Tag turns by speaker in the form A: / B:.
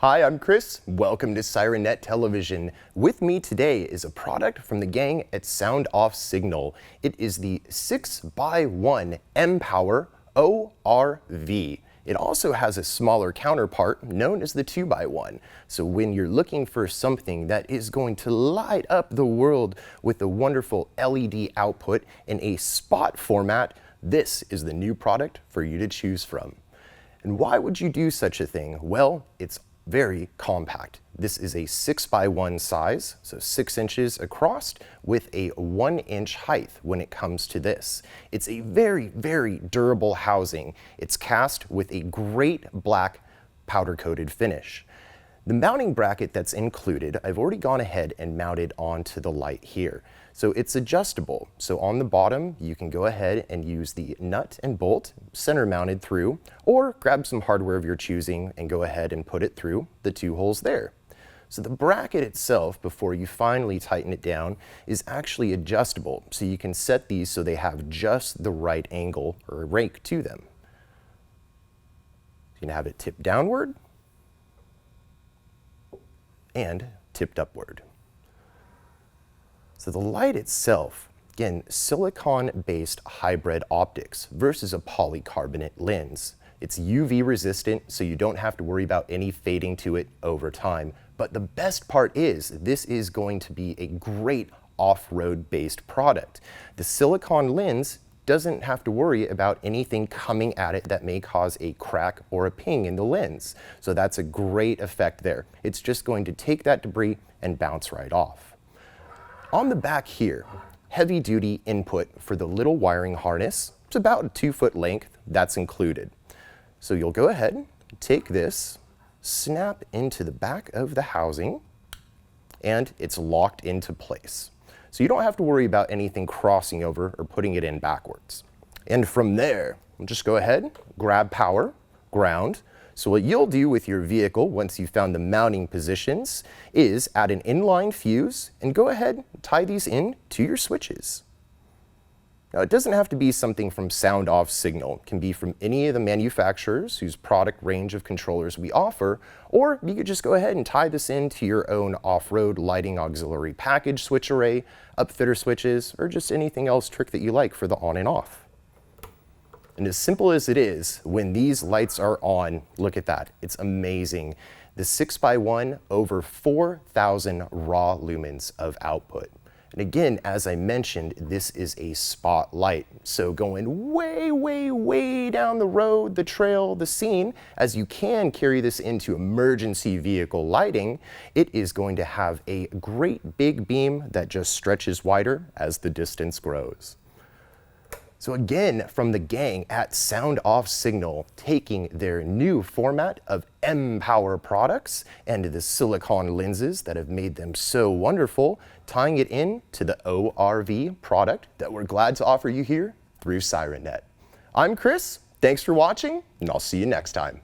A: Hi, I'm Chris. Welcome to SIRENNET Television. With me today is a product from the gang at SoundOff Signal. It is the 6x1 M-Power ORV. It also has a smaller counterpart known as the 2x1. So when you're looking for something that is going to light up the world with a wonderful LED output in a spot format, this is the new product for you to choose from. And why would you do such a thing? Well, it's very compact. This is a 6x1 size, so 6 inches across with a 1 inch height when it comes to this. It's a very, very durable housing. It's cast with a great black powder coated finish. The mounting bracket that's included, I've already gone ahead and mounted onto the light here. So it's adjustable. So on the bottom, you can go ahead and use the nut and bolt center mounted through, or grab some hardware of your choosing and go ahead and put it through the 2 holes there. So the bracket itself, before you finally tighten it down, is actually adjustable. So you can set these so they have just the right angle or rake to them. You can have it tipped downward and tipped upward. So the light itself, again, silicon-based hybrid optics versus a polycarbonate lens. It's UV resistant, so you don't have to worry about any fading to it over time. But the best part is, this is going to be a great off-road based product. The silicon lens doesn't have to worry about anything coming at it that may cause a crack or a ping in the lens. So that's a great effect there. It's just going to take that debris and bounce right off. On the back here, heavy duty input for the little wiring harness. It's about a 2-foot length, that's included. So you'll go ahead, take this, snap into the back of the housing, and it's locked into place. So you don't have to worry about anything crossing over or putting it in backwards. And from there, we'll just go ahead, grab power, ground. So what you'll do with your vehicle once you've found the mounting positions is add an inline fuse and go ahead and tie these in to your switches. Now it doesn't have to be something from SoundOff Signal. It can be from any of the manufacturers whose product range of controllers we offer, or you could just go ahead and tie this into your own off-road lighting auxiliary package switch array, upfitter switches, or just anything else trick that you like for the on and off. And as simple as it is, when these lights are on, look at that, it's amazing. The 6x1, over 4,000 raw lumens of output. And again, as I mentioned, this is a spotlight. So going way, way, way down the road, the trail, the scene, as you can carry this into emergency vehicle lighting, it is going to have a great big beam that just stretches wider as the distance grows. So again, from the gang at SoundOff Signal, taking their new format of M-Power products and the silicon lenses that have made them so wonderful, tying it in to the ORV product that we're glad to offer you here through SIRENNET. I'm Chris, thanks for watching, and I'll see you next time.